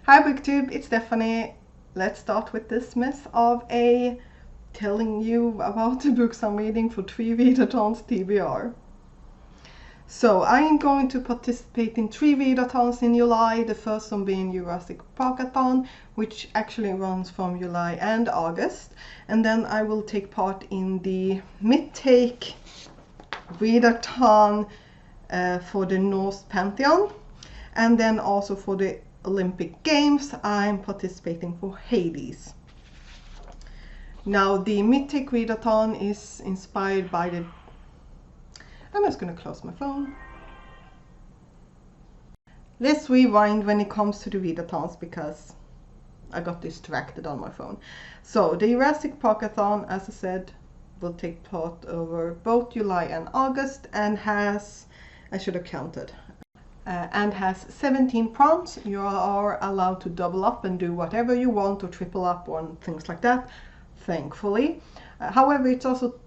Hi BookTube, it's Stephanie. Let's start with this mess of telling you about the books I'm reading for 3 Readathons TBR. So I'm going to participate in 3 Readathons in July, the first one being Jurassic Parkathon, which actually runs from July and August. And then I will take part in the Mythtake Readathon for the Norse Pantheon. And then also for the Olympic Games, I'm participating for Hades. Now the Mythtake Readathon is inspired by the... I'm just going to close my phone. Let's rewind when it comes to the Readathons because I got distracted on my phone. So the Jurassic Parkathon, as I said, will take part over both July and August and has, I should have counted, and has 17 prompts. You are allowed to double up and do whatever you want or triple up on things like that, thankfully. However, it's also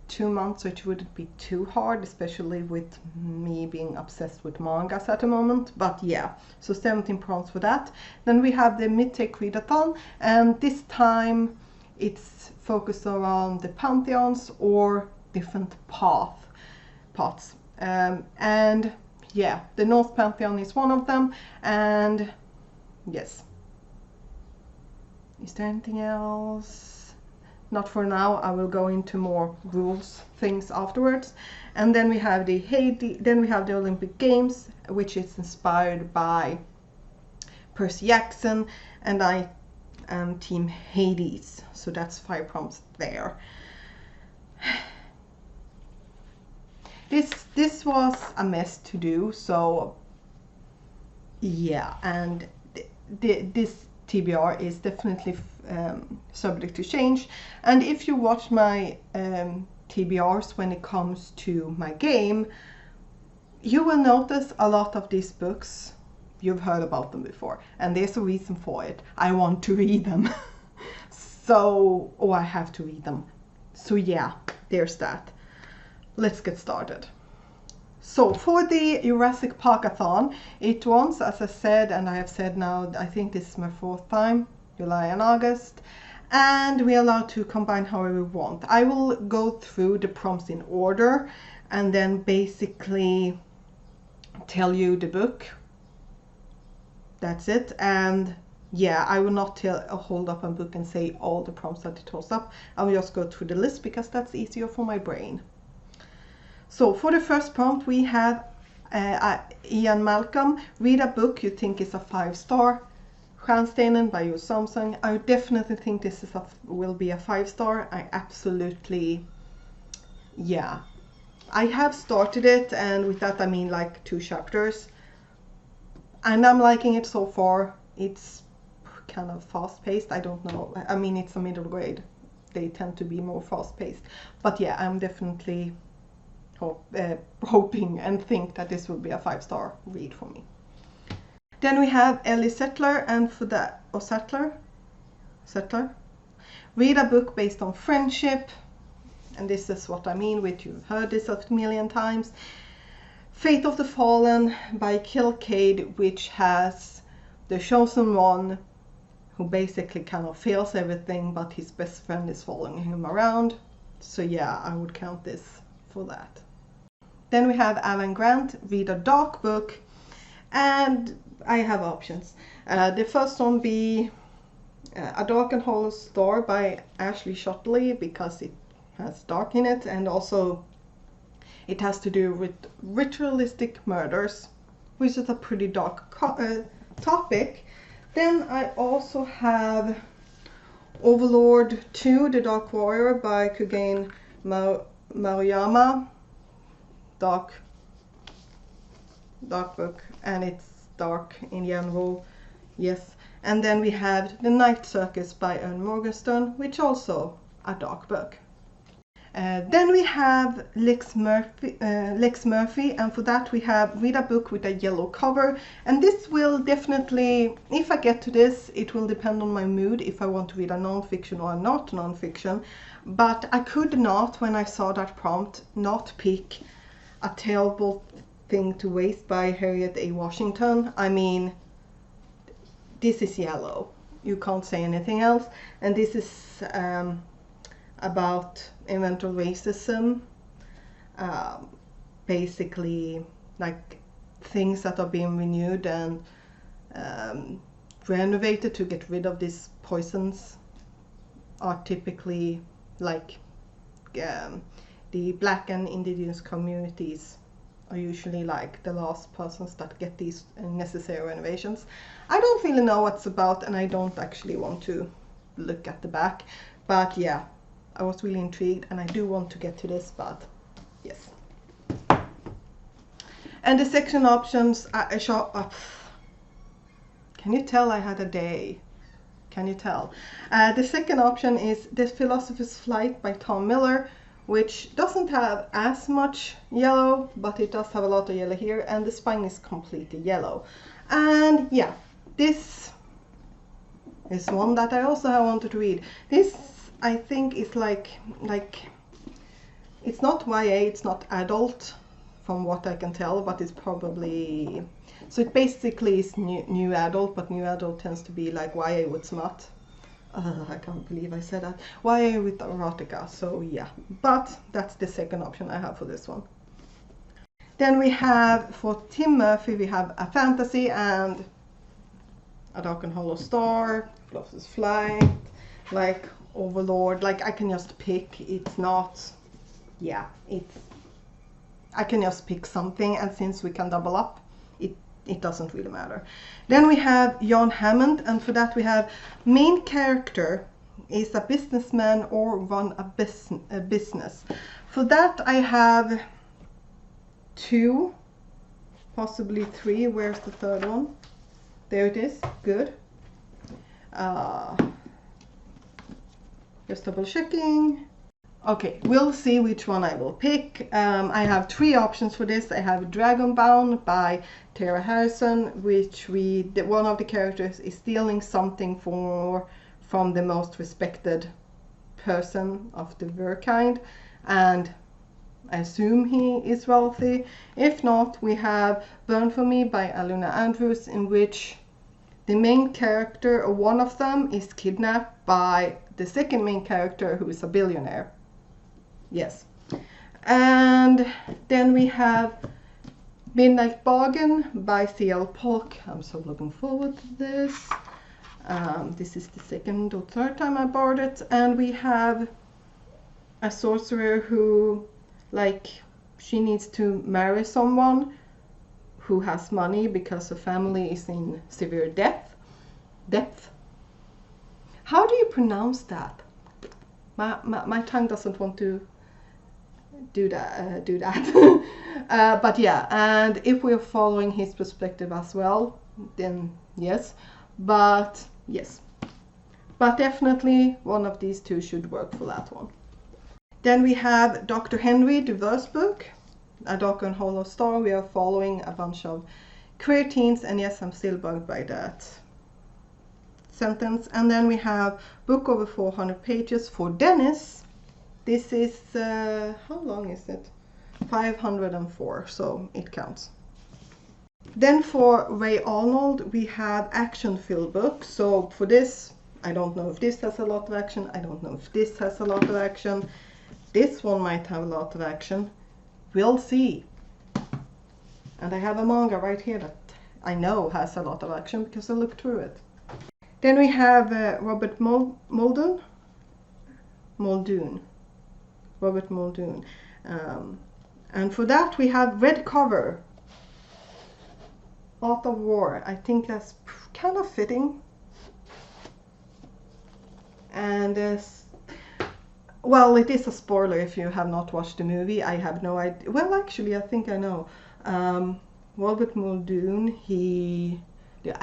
2 months, so it wouldn't be too hard, especially with me being obsessed with mangas at the moment. But yeah, so 17 prompts for that. Then we have the Mythtake Readathon, and this time it's focused around the pantheons or different paths. And yeah, the Norse Pantheon is one of them, and yes. Is there anything else? Not for now. I will go into more rules things afterwards. And then we have the Olympic Games, which is inspired by Percy Jackson, and I am Team Hades, so that's 5 prompts there. This was a mess to do, so yeah, and this TBR is definitely subject to change. And if you watch my TBRs when it comes to my game, you will notice a lot of these books, you've heard about them before, and there's a reason for it. I want to read them. I have to read them. So yeah, there's that. Let's get started. So for the Jurassic Parkathon, it runs, as I said, and I have said now, I think this is my 4th time, July and August, and we are allowed to combine however we want. I will go through the prompts in order and then basically tell you the book. That's it. And yeah, I will not hold up a book and say all the prompts that it holds up. I will just go through the list because that's easier for my brain. So for the first prompt we have Ian Malcolm. Read a book you think is a 5-star. Stjärnstenen by Joe Samsung. I definitely think this will be a 5-star. I absolutely, yeah. I have started it, and with that I mean like 2 chapters. And I'm liking it so far. It's kind of fast-paced. I don't know. I mean, it's a middle grade. They tend to be more fast-paced. But yeah, I'm definitely hoping and think that this will be a 5-star read for me. Then we have Ellie Settler, and for that, Settler. Read a book based on friendship, and this is what I mean with, you've heard this a million times. Fate of the Fallen by Kilcade, which has the chosen one who basically kind of fails everything, but his best friend is following him around. So yeah, I would count this for that. Then we have Alan Grant, Read a Dark Book, and I have options. The first one be A Dark and Hollow Star by Ashley Shotley, because it has dark in it, and also it has to do with ritualistic murders, which is a pretty dark topic. Then I also have Overlord 2, The Dark Warrior by Kugane Maruyama. Dark book, and it's dark in general, yes. And then we have The Night Circus by Earl Morgenstern, which also a dark book. Then we have Lex Murphy, and for that we have Read a Book with a Yellow Cover. And this will definitely, if I get to this, it will depend on my mood if I want to read a non-fiction or not non-fiction. But I could not, when I saw that prompt, not pick A Terrible Thing to Waste by Harriet A. Washington. I mean, this is yellow. You can't say anything else. And this is about environmental racism. Basically, like things that are being renewed and renovated to get rid of these poisons are typically like the Black and Indigenous communities are usually like the last persons that get these necessary renovations. I don't really know what's about, and I don't actually want to look at the back, but yeah, I was really intrigued and I do want to get to this, but yes. And the section options I shop up. Can you tell I had a day? Can you tell? The second option is The Philosopher's Flight by Tom Miller, which doesn't have as much yellow, but it does have a lot of yellow here, and the spine is completely yellow. And yeah, this is one that I also wanted to read. This I think is like it's not YA, it's not adult from what I can tell, but it's probably, so it basically is new adult, but new adult tends to be like YA with smut. I can't believe I said that. YA with erotica, so yeah. But that's the second option I have for this one. Then we have, for Tim Murphy, we have a fantasy and A Dark and Hollow Star, Philosopher's Flight, like Overlord. Like I can just pick, it's not, yeah, it's, I can just pick something, and since we can double up, it doesn't really matter. Then we have John Hammond, and for that we have main character is a businessman or run a business. For that I have 2, possibly 3. Where's the third one? There it is. Good. Just double checking. Okay, we'll see which one I will pick. I have 3 options for this. I have Dragonbound by Tara Harrison, which one of the characters is stealing something from the most respected person of the work kind, and I assume he is wealthy. If not, we have Burn For Me by Aluna Andrews, in which the main character, or one of them, is kidnapped by the second main character, who is a billionaire. Yes. And then we have Midnight Bargain by C.L. Polk. I'm so looking forward to this. This is the second or third time I bought it. And we have a sorcerer who, like, she needs to marry someone who has money because her family is in severe debt. How do you pronounce that? My tongue doesn't want to do that. But yeah, and if we're following his perspective as well, then yes. But yes, but definitely one of these 2 should work for that one. Then we have Dr. Henry, the verse book, A Dark and Hollow Star. We are following a bunch of queer teens, and yes, I'm still bugged by that sentence. And then we have book over 400 pages for Dennis. This is, how long is it? 504, so it counts. Then for Ray Arnold, we have action-filled book. So for this, I don't know if this has a lot of action. I don't know if this has a lot of action. This one might have a lot of action. We'll see. And I have a manga right here that I know has a lot of action because I looked through it. Then we have Robert Muldoon. Robert Muldoon. And for that we have red cover, Art of War. I think that's kind of fitting. And well, it is a spoiler if you have not watched the movie. I have no idea. Well, actually, I think I know. Robert Muldoon, the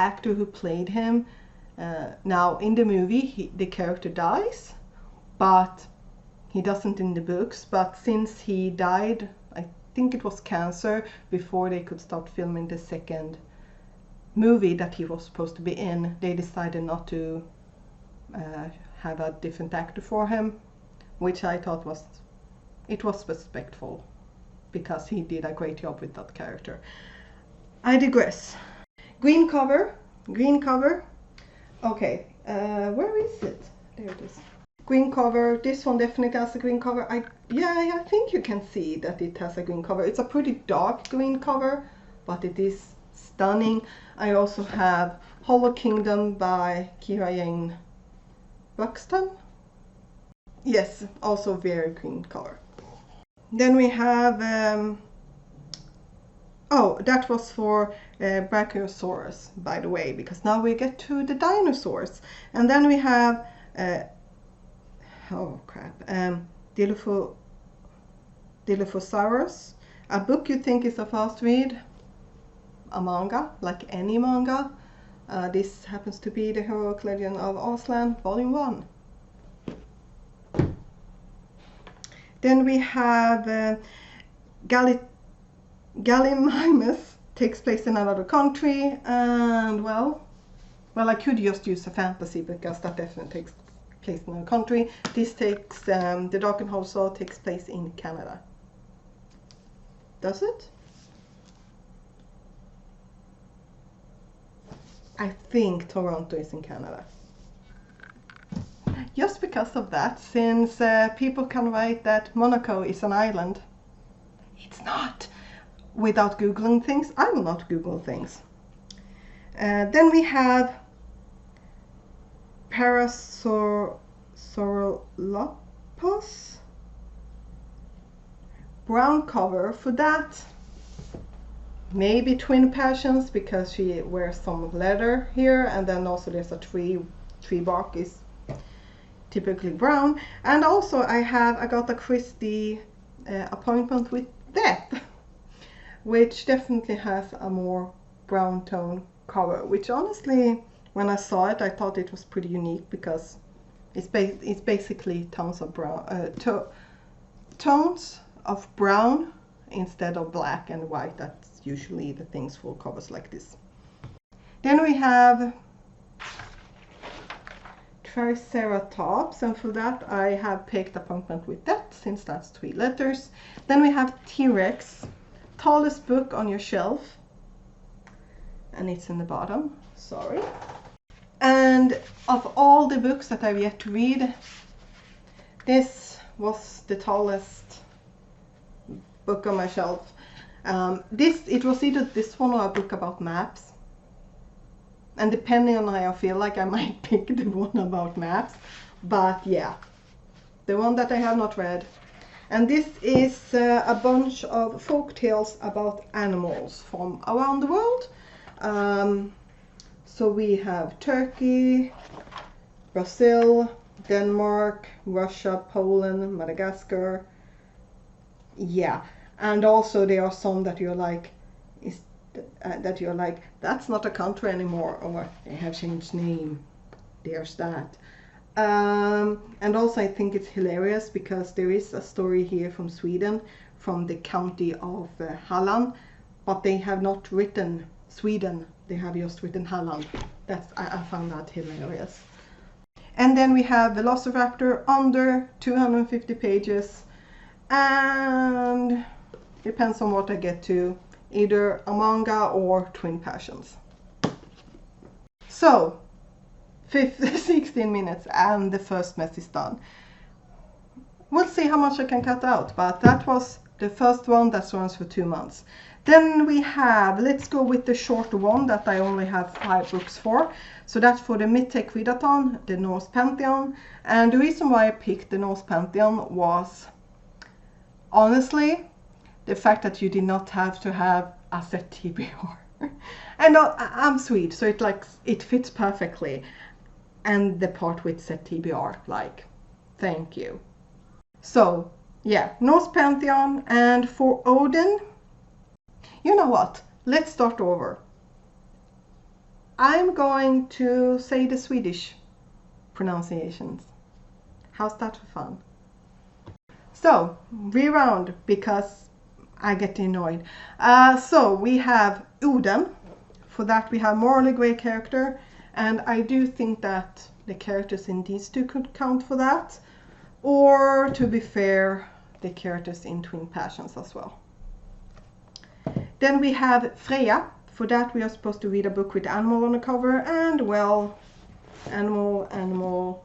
actor who played him, now in the movie the character dies, but he doesn't in the books. But since he died, I think it was cancer, before they could start filming the second movie that he was supposed to be in, they decided not to have a different actor for him, which I thought was respectful, because he did a great job with that character. I digress. Green cover. Okay, where is it? There it is. Green cover. This one definitely has a green cover. Yeah, I think you can see that it has a green cover. It's a pretty dark green cover, but it is stunning. I also have Hollow Kingdom by Kira Jane Buxton. Yes, also very green cover. Then we have oh, that was for Brachiosaurus, by the way, because now we get to the dinosaurs. And then we have oh crap, Dilophosaurus, a book you think is a fast read, a manga, like any manga. This happens to be the Heroic Legend of Aslan, Volume 1. Then we have Gallimimus, takes place in another country, and well, I could just use a fantasy because that definitely takes place in another country. This takes, The Dark and Hollow takes place in Canada. Does it? I think Toronto is in Canada. Just because of that, since people can write that Monaco is an island. It's not. Without Googling things, I will not Google things. Then we have Parasaurolophus. Brown cover for that. Maybe Twin Passions because she wears some leather here, and then also there's a tree bark is typically brown. And also I have Agatha Christie Appointment with Death, which definitely has a more brown tone cover, which honestly, when I saw it, I thought it was pretty unique because it's basically tones of brown, tones of brown instead of black and white. That's usually the things for covers like this. Then we have Triceratops, and for that I have picked Appointment with Death since that's 3 letters. Then we have T-Rex, tallest book on your shelf, and it's in the bottom, sorry. And of all the books that I've yet to read, this was the tallest book on my shelf. It was either this one or a book about maps, and depending on how I feel like, I might pick the one about maps, but yeah, the one that I have not read. And this is a bunch of folk tales about animals from around the world. So we have Turkey, Brazil, Denmark, Russia, Poland, Madagascar. Yeah, and also there are some that you're like, that's not a country anymore, or they have changed name. There's that. And also I think it's hilarious because there is a story here from Sweden, from the county of Halland, but they have not written Sweden, they have just written Halland. I found that hilarious. And then we have Velociraptor, under 250 pages, and depends on what I get to, either a manga or Twin Passions. So 16 minutes and the first mess is done. We'll see how much I can cut out, but that was the first one that runs for 2 months. Then we have, let's go with the shorter one that I only have 5 books for. So that's for the Mythtake Readathon, the Norse Pantheon. And the reason why I picked the Norse Pantheon was, honestly, the fact that you did not have to have a set TBR. And I'm Swede, so it fits perfectly. And the part with set TBR, like, thank you. So yeah, Norse Pantheon. And for Odin, you know what, let's start over. I'm going to say the Swedish pronunciations. How's that for fun? So reround, because I get annoyed. So we have Odin. For that we have morally grey character, and I do think that the characters in these two could count for that. Or, to be fair, the characters in Twin Passions as well. Then we have Freya. For that we are supposed to read a book with animal on the cover, and well, Animal, animal,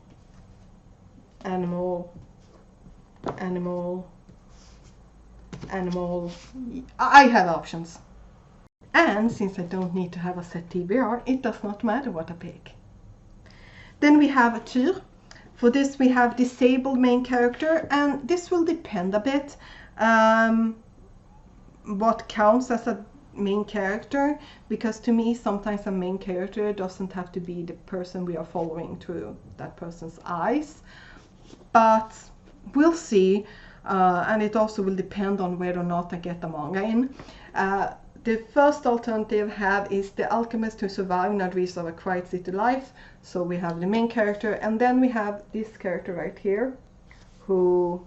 animal, animal, animal. I have options. And since I don't need to have a set TBR, it does not matter what I pick. Then we have a tour. For this we have disabled main character, and this will depend a bit what counts as a main character, because to me sometimes a main character doesn't have to be the person we are following through that person's eyes, but we'll see, and it also will depend on whether or not I get the manga in. The first alternative have is the alchemist who survived in a dreams of a quiet city life. So we have the main character, and then we have this character right here, who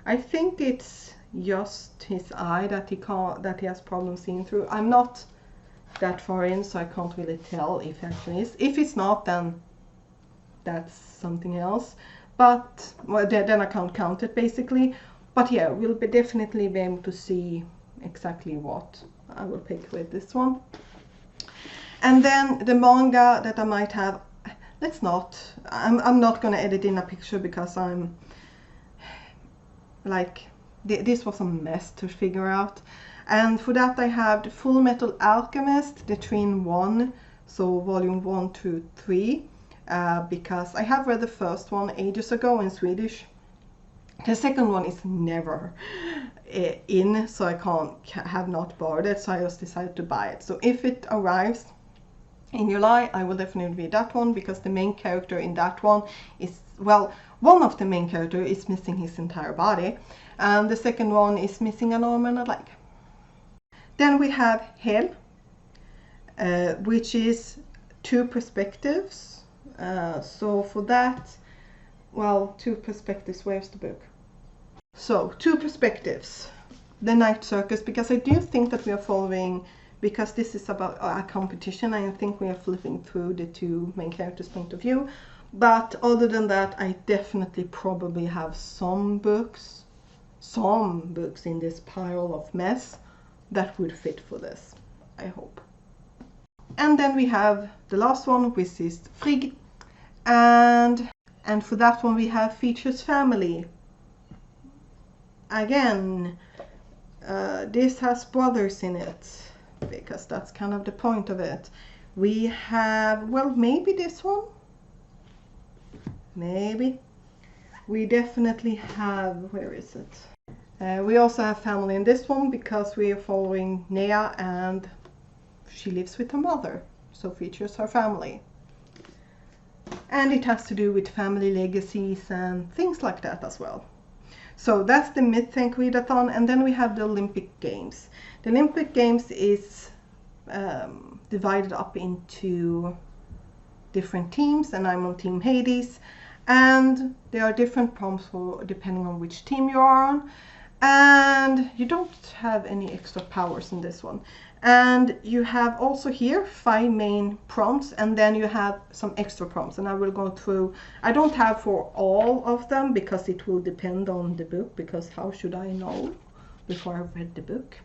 I think it's just his eye that he has problems seeing through. I'm not that far in, so I can't really tell if it actually is. If it's not, then that's something else. But well, then I can't count it basically. But yeah, we'll definitely be able to see exactly what I will pick with this one. And then the manga that I might have, I'm not gonna edit in a picture because I'm like, this was a mess to figure out. And for that I have the Full Metal Alchemist, the 3-in-1, so volume 1 to 3, because I have read the first one ages ago in Swedish. The second one is never in, so I have not borrowed it, so I just decided to buy it. So if it arrives in July, I will definitely read that one, because the main character in that one is, well, one of the main characters is missing his entire body, and the second one is missing an arm and a leg. Then we have Hell, which is 2 perspectives. So for that, well, 2 perspectives, where's the book? So 2 perspectives, the Night Circus, because I do think that we are following, because this is about a competition, I think we are flipping through the 2 main characters' point of view. But other than that, I definitely probably have some books in this pile of mess that would fit for this, I hope. And then we have the last one, which is Frigg, and for that one we have Features Family. Again, this has brothers in it, because that's kind of the point of it. We have, well, maybe this one? Maybe. We definitely have, where is it? We also have family in this one, because we are following Nea, and she lives with her mother, so features her family. And it has to do with family legacies and things like that as well. So that's the Mythtake Readathon, and then we have the Olympic Games. The Olympic Games is divided up into different teams, and I'm on Team Hades, and there are different prompts for depending on which team you are on, and you don't have any extra powers in this one. And you have also here 5 main prompts, and then you have some extra prompts, and I will go through. I don't have for all of them because it will depend on the book, because how should I know before I've read the book?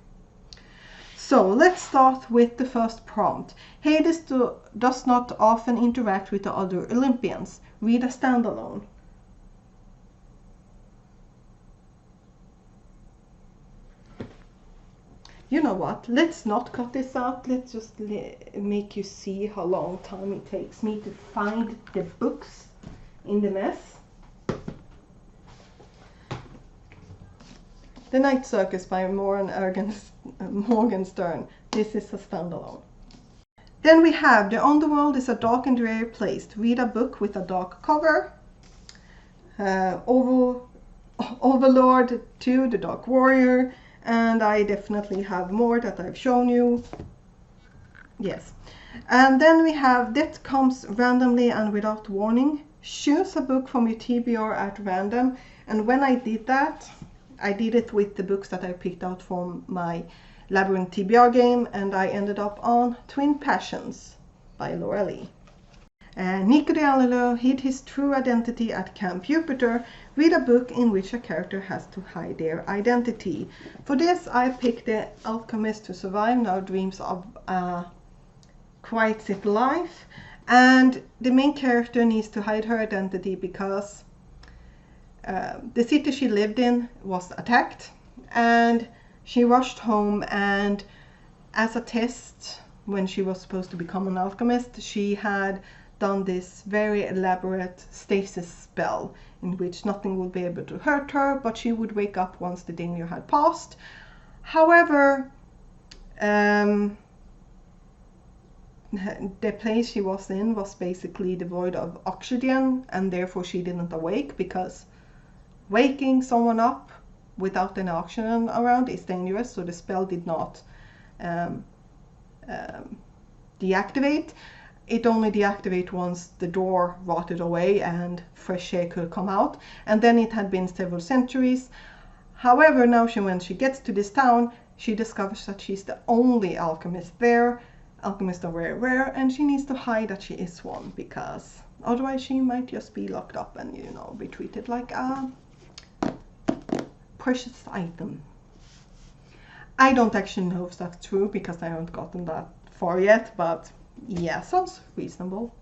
So let's start with the first prompt. Hades does not often interact with the other Olympians. Read a standalone. You know what, let's not cut this out, let's just make you see how long time it takes me to find the books in the mess. The Night Circus by Morgenstern. This is a standalone. Then we have The Underworld is a dark and dreary place. Read a book with a dark cover. Overlord 2, The Dark Warrior. And I definitely have more that I've shown you. Yes. And then we have Death Comes Randomly and Without Warning. Choose a book from your TBR at random. And when I did that, I did it with the books that I picked out from my Labyrinth TBR game, and I ended up on Twin Passions by Laura Lee. Nico D'Angelo hid his true identity at Camp Jupiter. Read a book in which a character has to hide their identity. For this I picked The Alchemist Who Survived Now Dreams of a Quiet City Life. And the main character needs to hide her identity because the city she lived in was attacked, and she rushed home, and as a test, when she was supposed to become an alchemist, she had done this very elaborate stasis spell in which nothing would be able to hurt her, but she would wake up once the danger had passed. However, the place she was in was basically devoid of oxygen, and therefore she didn't awake, because waking someone up without any oxygen around is dangerous, so the spell did not deactivate. It only deactivated once the door rotted away and fresh air could come out, and then it had been several centuries. However, now when she gets to this town, she discovers that she's the only alchemist there. Alchemists are very rare, and she needs to hide that she is one, because otherwise she might just be locked up and, you know, be treated like a precious item. I don't actually know if that's true because I haven't gotten that far yet, but yeah, sounds reasonable.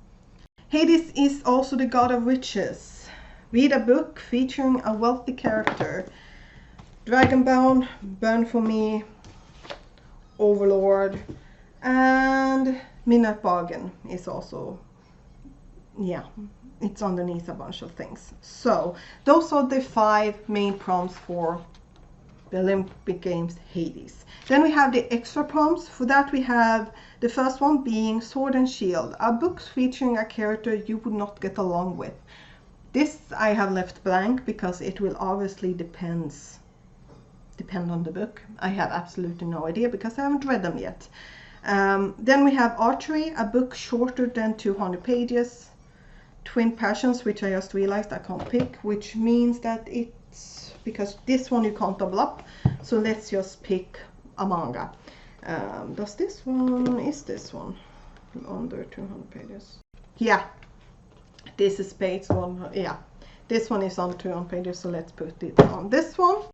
Hades is also the god of riches. Read a book featuring a wealthy character. Dragonbound, Burn for Me, Overlord, and Midnight Bargain is also, yeah, it's underneath a bunch of things. So those are the 5 main prompts for the Olympic Games Hades. Then we have the extra prompts. For that we have the first one being Sword and Shield, a book featuring a character you would not get along with. This I have left blank because it will obviously depend on the book. I have absolutely no idea because I haven't read them yet. Then we have Archery, a book shorter than 200 pages. Twin Passions, which I just realized I can't pick, which means that it's because this one you can't double up, so let's just pick a manga. Is this one under 200 pages? Yeah, this is page 1. Yeah, this one is on 200 pages, so let's put it on this one.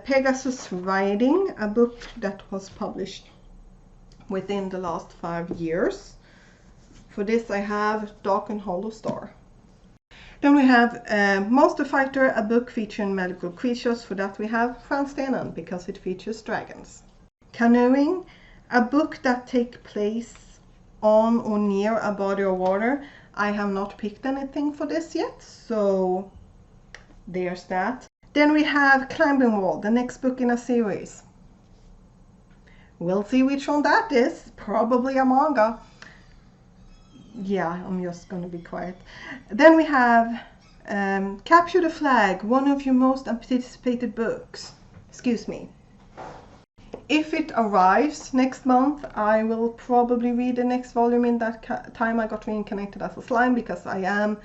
Pegasus Riding, a book that was published within the last 5 years. For this I have Dark and Hollow Star. Then we have Monster Fighter, a book featuring magical creatures. For that we have Franstenen, because it features dragons. Canoeing, a book that takes place on or near a body of water. I have not picked anything for this yet, so there's that. Then we have Climbing Wall, the next book in a series. We'll see which one that is. Probably a manga. Yeah, I'm just gonna be quiet. Then we have Capture the Flag, one of your most anticipated books. Excuse me. If it arrives next month, I will probably read the next volume in that time I got reincarnated as a slime, because I am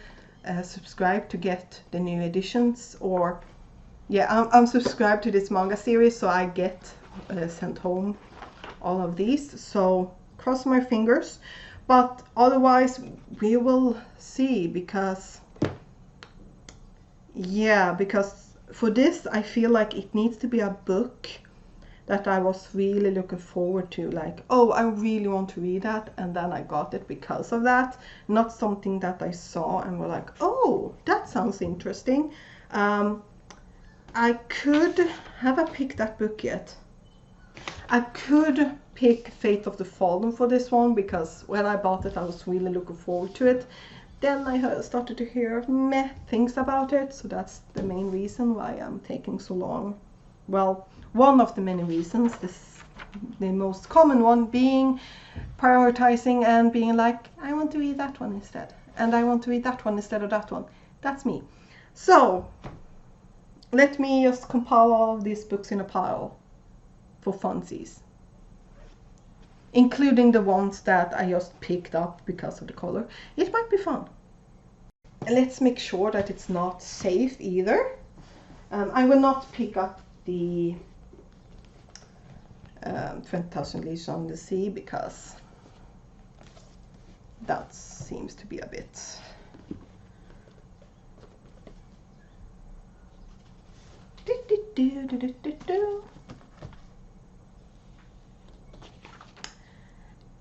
subscribed to get the new editions, or yeah, I'm subscribed to this manga series, so I get sent home all of these, so cross my fingers. But otherwise we will see, because yeah, because for this I feel like it needs to be a book that I was really looking forward to, like, oh, I really want to read that, and then I got it because of that, not something that I saw and were like, oh, that sounds interesting. I could, have I picked that book yet? I could pick Fate of the Fallen for this one, because when I bought it I was really looking forward to it. Then I started to hear meh things about it, so that's the main reason why I'm taking so long. Well, one of the many reasons, the most common one being prioritizing and being like, I want to read that one instead, and I want to read that one instead of that one. That's me. So let me just compile all of these books in a pile for funsies, including the ones that I just picked up because of the color. It might be fun. And let's make sure that it's not safe either. I will not pick up the 20,000 Leagues Under the Sea, because that seems to be a bit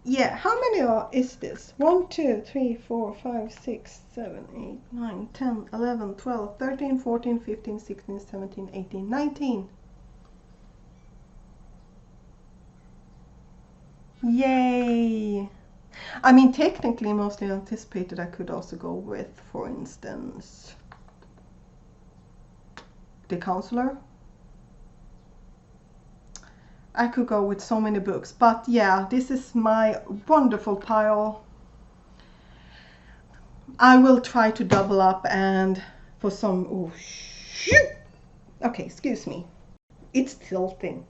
yeah, how many is this? 1, 2, 3, 4, 5, 6, 7, 8, 9, 10, 11, 12, 13, 14, 15, 16, 17, 18, 19. Yay! I mean, technically, mostly anticipated, I could also go with, for instance, the counselor. I could go with so many books, but yeah, this is my wonderful pile. I will try to double up and for some, oh shoot! Okay, excuse me. It's tilting.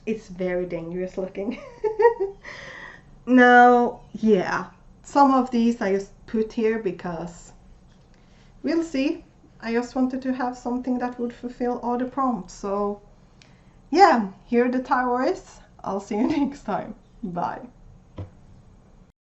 It's very dangerous looking. Now, yeah, some of these I just put here because we'll see. I just wanted to have something that would fulfill all the prompts. So yeah, here the tower is. I'll see you next time. Bye.